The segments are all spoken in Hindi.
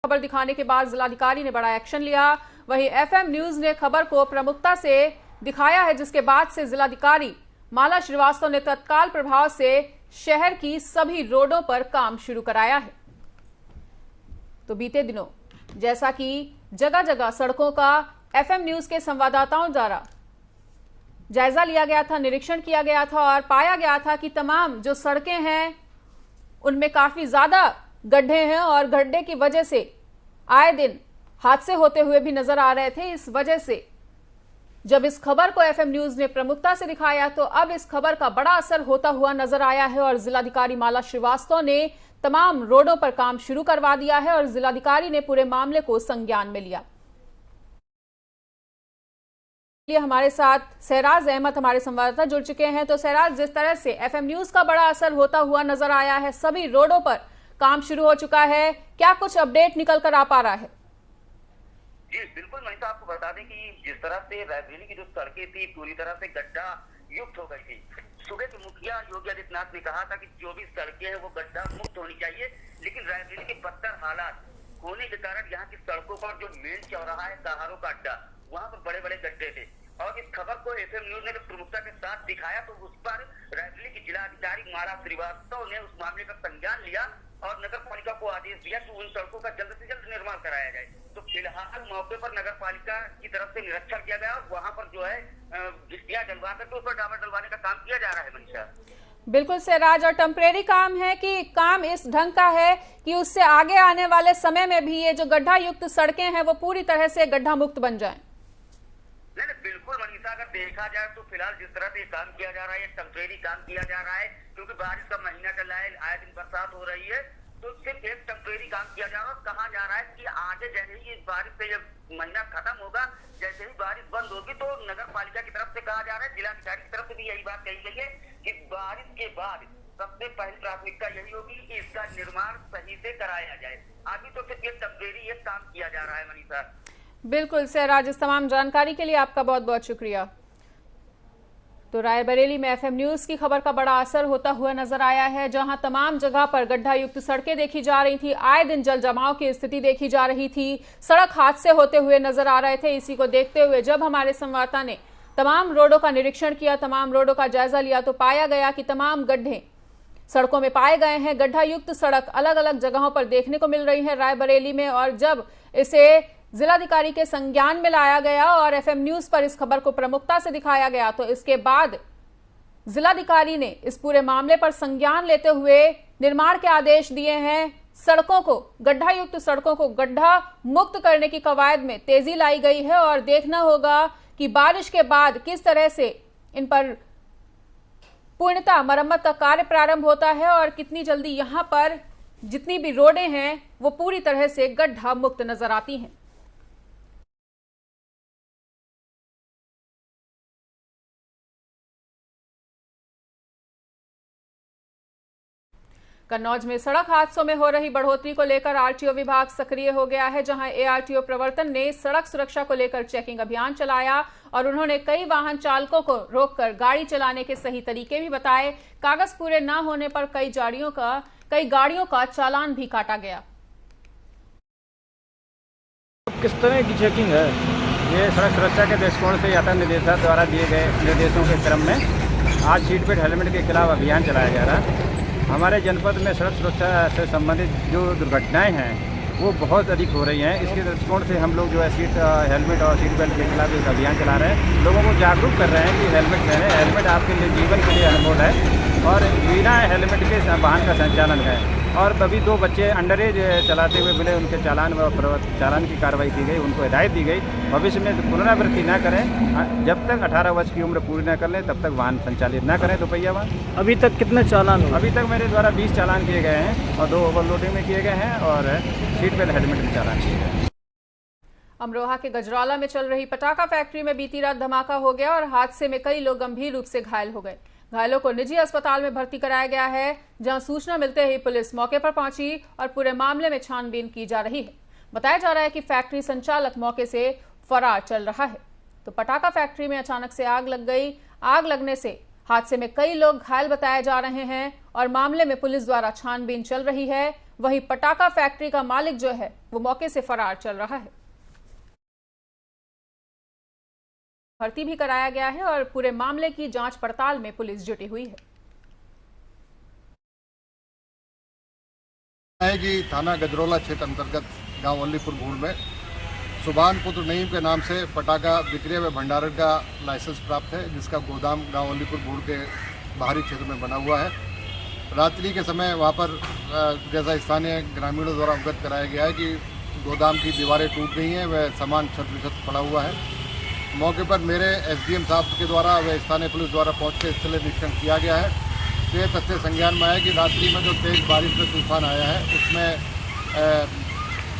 खबर दिखाने के बाद जिलाधिकारी ने बड़ा एक्शन लिया। वहीं एफएम न्यूज ने खबर को प्रमुखता से दिखाया है, जिसके बाद से जिलाधिकारी माला श्रीवास्तव ने तत्काल प्रभाव से शहर की सभी रोडों पर काम शुरू कराया है। तो बीते दिनों जैसा कि जगह जगह सड़कों का एफएम न्यूज के संवाददाताओं द्वारा जायजा लिया गया था, निरीक्षण किया गया था और पाया गया था कि तमाम जो सड़कें हैं उनमें काफी ज्यादा गड्ढे हैं और गड्ढे की वजह से आए दिन हादसे होते हुए भी नजर आ रहे थे। इस वजह से जब इस खबर को एफएम न्यूज ने प्रमुखता से दिखाया तो अब इस खबर का बड़ा असर होता हुआ नजर आया है और जिलाधिकारी माला श्रीवास्तव ने तमाम रोडों पर काम शुरू करवा दिया है और जिलाधिकारी ने पूरे मामले को संज्ञान में लिया। हमारे साथ सहराज अहमद हमारे संवाददाता जुड़ चुके हैं। तो सहराज, जिस तरह से एफएम न्यूज का बड़ा असर होता हुआ नजर आया है, सभी रोडों पर काम शुरू हो चुका है, क्या कुछ अपडेट निकल कर आ पा रहा है? जी बिल्कुल, मैं तो आपको बता दें कि जिस तरह से रायबरेली की जो सड़कें थी पूरी तरह से गड्ढा युक्त हो गई थी। सुबह के मुखिया योगी आदित्यनाथ ने कहा था कि जो भी सड़कें हैं वो गड्ढा मुक्त होनी चाहिए, लेकिन रायबरेली के बदतर हालात होने के कारण यहाँ की सड़कों पर जो मेन चौराहा है सहारों का अड्डा, वहाँ पर बड़े बड़े गड्ढे थे। और इस खबर को एफएम न्यूज ने प्रमुखता के साथ दिखाया तो उस पर रायबरेली की जिलाधिकारी माला श्रीवास्तव ने उस मामले का संज्ञान लिया और नगर पालिका को आदेश दिया कि उन सड़कों का जल्द से जल्द निर्माण कराया जाए। तो फिलहाल मौके पर नगर पालिका की तरफ से निरीक्षण किया गया और वहाँ पर जो है गिट्टियां डलवा करके उस पर डामर डलवाने का काम किया जा रहा है। मनीषा, बिल्कुल सहराज, और टेम्परेरी काम है कि काम इस ढंग का है कि उससे आगे आने वाले समय में भी ये जो गड्ढा युक्त सड़कें हैं वो पूरी तरह से गड्ढा मुक्त बन जाएं। नहीं बिल्कुल मनीषा, अगर देखा जाए तो फिलहाल जिस तरह से काम किया जा रहा है, टेम्परेरी काम किया जा रहा है, क्योंकि बारिश का महीना चल रहा है, आए दिन बरसात हो रही है, तो सिर्फ एक टेम्परेरी काम किया जा रहा है। कहा जा रहा है कि आगे जैसे ही इस बारिश से जब महीना खत्म होगा, जैसे ही बारिश बंद होगी तो नगर पालिका की तरफ से कहा जा रहा है, जिलाधिकारी की तरफ से भी यही बात कही गई है कि बारिश के बाद सबसे पहली प्राथमिकता यही होगी कि इसका निर्माण सही से कराया जाए। अभी तो सिर्फ ये टेम्परेरी एक काम किया जा रहा है। मनीषा, बिल्कुल सहराज, इस तमाम जानकारी के लिए आपका बहुत बहुत शुक्रिया। तो रायबरेली में एफएम न्यूज की खबर का बड़ा असर होता हुआ नजर आया है, जहां तमाम जगह पर गड्ढा युक्त सड़कें देखी जा रही थी, आए दिन जल जमाव की स्थिति देखी जा रही थी, सड़क हादसे होते हुए नजर आ रहे थे। इसी को देखते हुए जब हमारे संवाददाता ने तमाम रोडों का निरीक्षण किया, तमाम रोडों का जायजा लिया, तो पाया गया कि तमाम गड्ढे सड़कों में पाए गए हैं। गड्ढा युक्त सड़क अलग अलग जगहों पर देखने को मिल रही है रायबरेली में, और जब इसे जिलाधिकारी के संज्ञान में लाया गया और एफएम न्यूज पर इस खबर को प्रमुखता से दिखाया गया, तो इसके बाद जिलाधिकारी ने इस पूरे मामले पर संज्ञान लेते हुए निर्माण के आदेश दिए हैं। सड़कों को, गड्ढा युक्त सड़कों को गड्ढा मुक्त करने की कवायद में तेजी लाई गई है और देखना होगा कि बारिश के बाद किस तरह से इन पर पूर्णतः मरम्मत का कार्य प्रारंभ होता है और कितनी जल्दी यहां पर जितनी भी रोडें हैं वो पूरी तरह से गड्ढा मुक्त नजर आती हैं। कन्नौज में सड़क हादसों में हो रही बढ़ोतरी को लेकर आरटीओ विभाग सक्रिय हो गया है, जहां एआरटीओ प्रवर्तन ने सड़क सुरक्षा को लेकर चेकिंग अभियान चलाया और उन्होंने कई वाहन चालकों को रोककर गाड़ी चलाने के सही तरीके भी बताए। कागज पूरे न होने पर कई गाड़ियों का चालान भी काटा गया। किस तरह की चेकिंग है? ये सड़क सुरक्षा के दृष्टिकोण से यातायात निदेशक द्वारा दिए गए निर्देशों के क्रम में आज सीट बेल्ट हेलमेट के खिलाफ अभियान चलाया जा रहा है। हमारे जनपद में सड़क सुरक्षा से संबंधित जो दुर्घटनाएं हैं वो बहुत अधिक हो रही हैं। इसके दृष्टिकोण से हम लोग जो है हेलमेट और सीट बेल्ट के खिलाफ एक अभियान चला रहे हैं। लोगों को जागरूक कर रहे हैं कि हेलमेट पहने, हेलमेट आपके लिए जीवन के लिए अनमोल है और बिना हेलमेट के वाहन का संचालन है। और तभी 2 बच्चे अंडर एज चलाते हुए मिले, उनके चालान की कार्रवाई की गई, उनको हिदायत दी गई भविष्य में पुनरावृत्ति न करें। जब तक 18 वर्ष की उम्र पूरी न कर लें तब तक वाहन संचालित न करें, दोपहिया वाहन। अभी तक कितने चालान हुए? अभी तक मेरे द्वारा 20 चालान किए गए हैं और 2 ओवरलोडिंग में किए गए हैं और सीट बेल्ट हेलमेट में चालान किए गए हैं। अमरोहा के गजरौला में चल रही पटाखा फैक्ट्री में बीती रात धमाका हो गया और हादसे में कई लोग गंभीर रूप से घायल हो गए। घायलों को निजी अस्पताल में भर्ती कराया गया है, जहां सूचना मिलते ही पुलिस मौके पर पहुंची और पूरे मामले में छानबीन की जा रही है। बताया जा रहा है कि फैक्ट्री संचालक मौके से फरार चल रहा है। तो पटाखा फैक्ट्री में अचानक से आग लग गई। आग लगने से हादसे में कई लोग घायल बताए जा रहे हैं और मामले में पुलिस द्वारा छानबीन चल रही है। वहीं पटाखा फैक्ट्री का मालिक जो है वो मौके से फरार चल रहा है। भर्ती भी कराया गया है और पूरे मामले की जांच पड़ताल में पुलिस जुटी हुई है। कि थाना गजरोला क्षेत्र अंतर्गत गांव वल्लीपुर भूड़ में सुभान पुत्र नईम के नाम से पटाखा विक्रय व भंडारण का लाइसेंस प्राप्त है, जिसका गोदाम गांव वल्लीपुर भूड़ के बाहरी क्षेत्र में बना हुआ है। रात्रि के समय वहां पर जैसा स्थानीय ग्रामीणों द्वारा अवगत कराया गया है कि गोदाम की दीवारें टूट गई हैं, वह सामान छत पड़ा हुआ है। मौके पर मेरे एसडीएम साहब के द्वारा व स्थानीय पुलिस द्वारा पहुँच के स्थल निरीक्षण किया गया है। तो ये तथ्य संज्ञान में आया कि रात्रि में जो तेज़ बारिश में तूफान आया है उसमें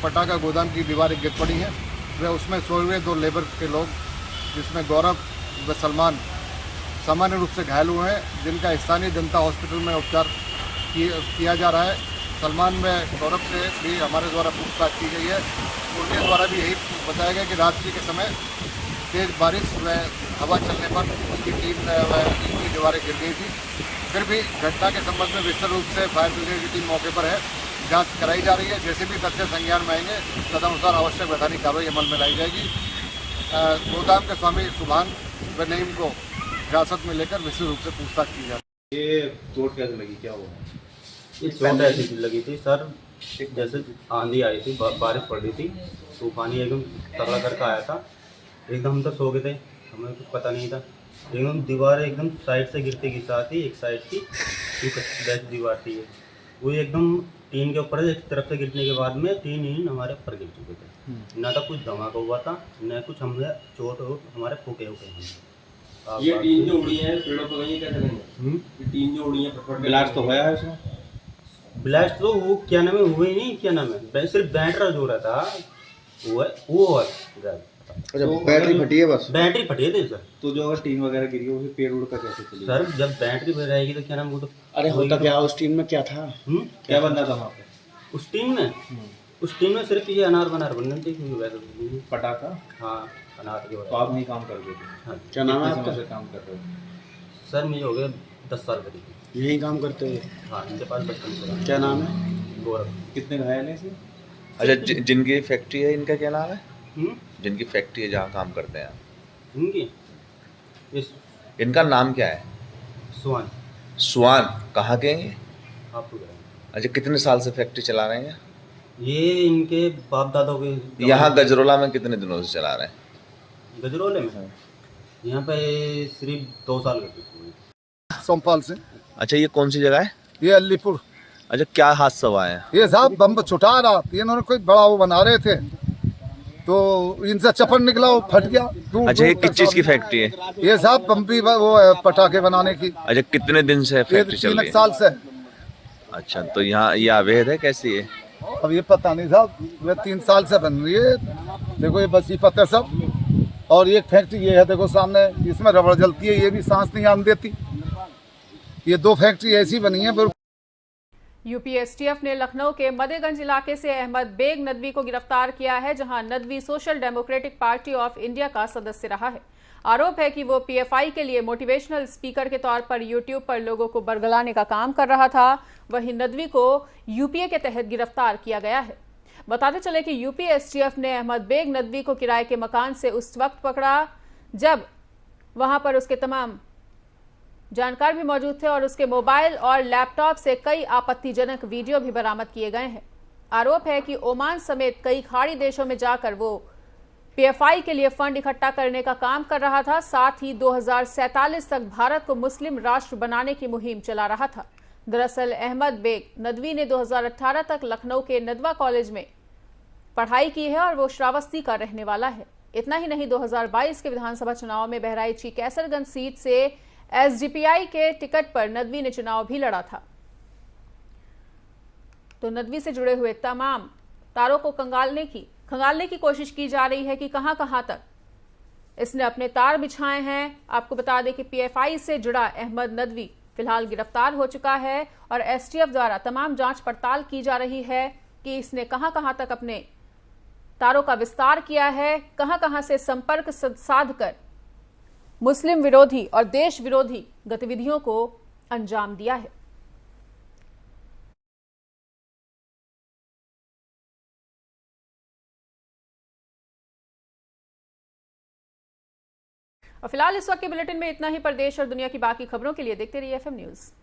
पटाखा गोदाम की दीवारें गिर पड़ी हैं। वे उसमें सोए हुए 2 लेबर के लोग, जिसमें गौरव व सलमान सामान्य रूप से घायल हुए हैं, जिनका स्थानीय जनता हॉस्पिटल में उपचार किया जा रहा है। सलमान व गौरव से भी हमारे द्वारा पूछताछ की गई है। उनके द्वारा भी यही बताया गया कि रात्रि के समय तेज़ बारिश व हवा चलने पर उसकी टीम की दीवारें गिर गई थी। फिर भी घटना के संबंध में विस्तृत रूप से फायर ब्रिगेड की टीम मौके पर है, जांच कराई जा रही है। जैसे भी तथ्य संज्ञान में आएंगे तदनुसार आवश्यक वैधानिक कार्रवाई अमल में लाई जाएगी। गोदाम के स्वामी सुभान व नईम को हिरासत में लेकर विस्तृत रूप से पूछताछ की जा रही है। ये चोट कैसे लगी, क्या हुआ? ये चोट ऐसी लगी थी सर, जैसे आंधी आई थी, बारिश पड़ रही थी, तूफानी एकदम तगड़ा करके आया था। एकदम हम तो सो गए थे, हमें कुछ पता नहीं था। एकदम दीवार एकदम साइड से गिरते की साथ ही एक साइड की बेस्ट दीवार थी, वो एकदम टीन के ऊपर एक तरफ से गिरने के बाद में टीन हमारे ऊपर गिर चुके थे। ना तो कुछ धमाका हुआ था, न कुछ हमें चोट हमारे फूटे हुए हैं। ये टीन जो उड़ी है पेड़ों पर गई, कैसे गई? ये टीन जो उड़ी है फटफट ब्लास्ट तो होया है उसमें? ब्लास्ट तो वो क्या नाम है हुआ ही नहीं, क्या नाम है, सिर्फ बैटरी जो रहा था वो है। अच्छा, बैटरी फटी है बस? बैटरी फटी है सर। तो जो अगर टीन वगैरह गिरी हो, पेड़ उड़ का कैसे चली? सर जब बैटरी भर रहेगी तो क्या नाम, वो तो अरे होता क्या उस टीम में क्या था? क्या बनना था वहाँ पे उस टीम में? उस टीम में सिर्फ ये अनार बनार बनने थी, पटाखा। हाँ अनार के। तो आप नहीं काम कर रहे थे? हाँ। क्या नाम है आपका? से काम कर रहे हो? सर मुझे हो गए 10 साल करीब। यही काम करते हुए? हाँ, इनके पास बचपन से। क्या नाम है? गौरव। कितने घायल हैं इसे? अच्छा, जिनकी फैक्ट्री है इनका क्या नाम है? जिनकी फैक्ट्री है जहाँ काम करते हैं इनकी इनका नाम क्या है? स्वान। स्वान कहाँ के हैं ये? आपको अच्छा, कितने साल से फैक्ट्री चला रहे हैं? ये इनके बाप दादा के। यहाँ गजरोला में कितने दिनों से चला रहे हैं? गजरोले में यहाँ पे सिर्फ 2 साल का। सोमपाल से। अच्छा, ये कौन सी जगह है? ये अलीपुर। अच्छा, क्या हादसा हुआ है? ये साहब बम छुटा रहा, इन्होंने कोई बड़ा वो बना रहे थे तो इनसे चपन निकला, वो फट गया। अच्छा, ये किस चीज की फैक्ट्री है? ये साहब पंपी वो है, पटाखे बनाने की। अच्छा, कितने दिन से फैक्ट्री चल रही है? 3 साल से। अच्छा, तो यहाँ ये अवैध है, कैसी है? अब ये पता नहीं साहब, वे 3 साल से बन रही है। देखो ये बसी पत्ते सब, और एक फैक्ट्री ये है देखो सामने, इसमें रबड़ जलती है, ये भी सांस नहीं आने देती। ये 2 फैक्ट्री ऐसी बनी है। यूपी एसटीएफ ने लखनऊ के मदेगंज इलाके से अहमद बेग नदवी को गिरफ्तार किया है, जहां Nadvi social democratic party of India का सदस्य रहा है। आरोप है कि वो पीएफआई के लिए मोटिवेशनल स्पीकर के तौर पर यूट्यूब पर लोगों को बरगलाने का काम कर रहा था। वहीं नदवी को यूपीए के तहत गिरफ्तार किया गया है। बताते चले कि यूपी एसटीएफ ने अहमद बेग नदवी को किराए के मकान से उस वक्त पकड़ा जब वहां पर उसके तमाम जानकार भी मौजूद थे और उसके मोबाइल और लैपटॉप से कई आपत्तिजनक वीडियो भी बरामद किए गए हैं। आरोप है कि ओमान समेत कई खाड़ी देशों में जाकर वो पीएफआई के लिए फंड इकट्ठा करने का काम कर रहा था। साथ ही 2047 तक भारत को मुस्लिम राष्ट्र बनाने की मुहिम चला रहा था। दरअसल अहमद बेग नदवी ने 2018 तक लखनऊ के नदवा कॉलेज में पढ़ाई की है और वो श्रावस्ती का रहने वाला है। इतना ही नहीं, 2022 के विधानसभा चुनाव में बहराइच की कैसरगंज सीट से एसडीपीआई के टिकट पर नदवी ने चुनाव भी लड़ा था। तो नदवी से जुड़े हुए तमाम तारों को खंगालने की कोशिश की जा रही है कि कहां तक इसने अपने तार बिछाए हैं। आपको बता दें कि पीएफआई से जुड़ा अहमद नदवी फिलहाल गिरफ्तार हो चुका है और एसटीएफ द्वारा तमाम जांच पड़ताल की जा रही है कि इसने कहां तक अपने तारों का विस्तार किया है, कहां से संपर्क साधकर मुस्लिम विरोधी और देश विरोधी गतिविधियों को अंजाम दिया है। और फिलहाल इस वक्त के बुलेटिन में इतना ही। पर देश और दुनिया की बाकी खबरों के लिए देखते रहिए FM न्यूज़।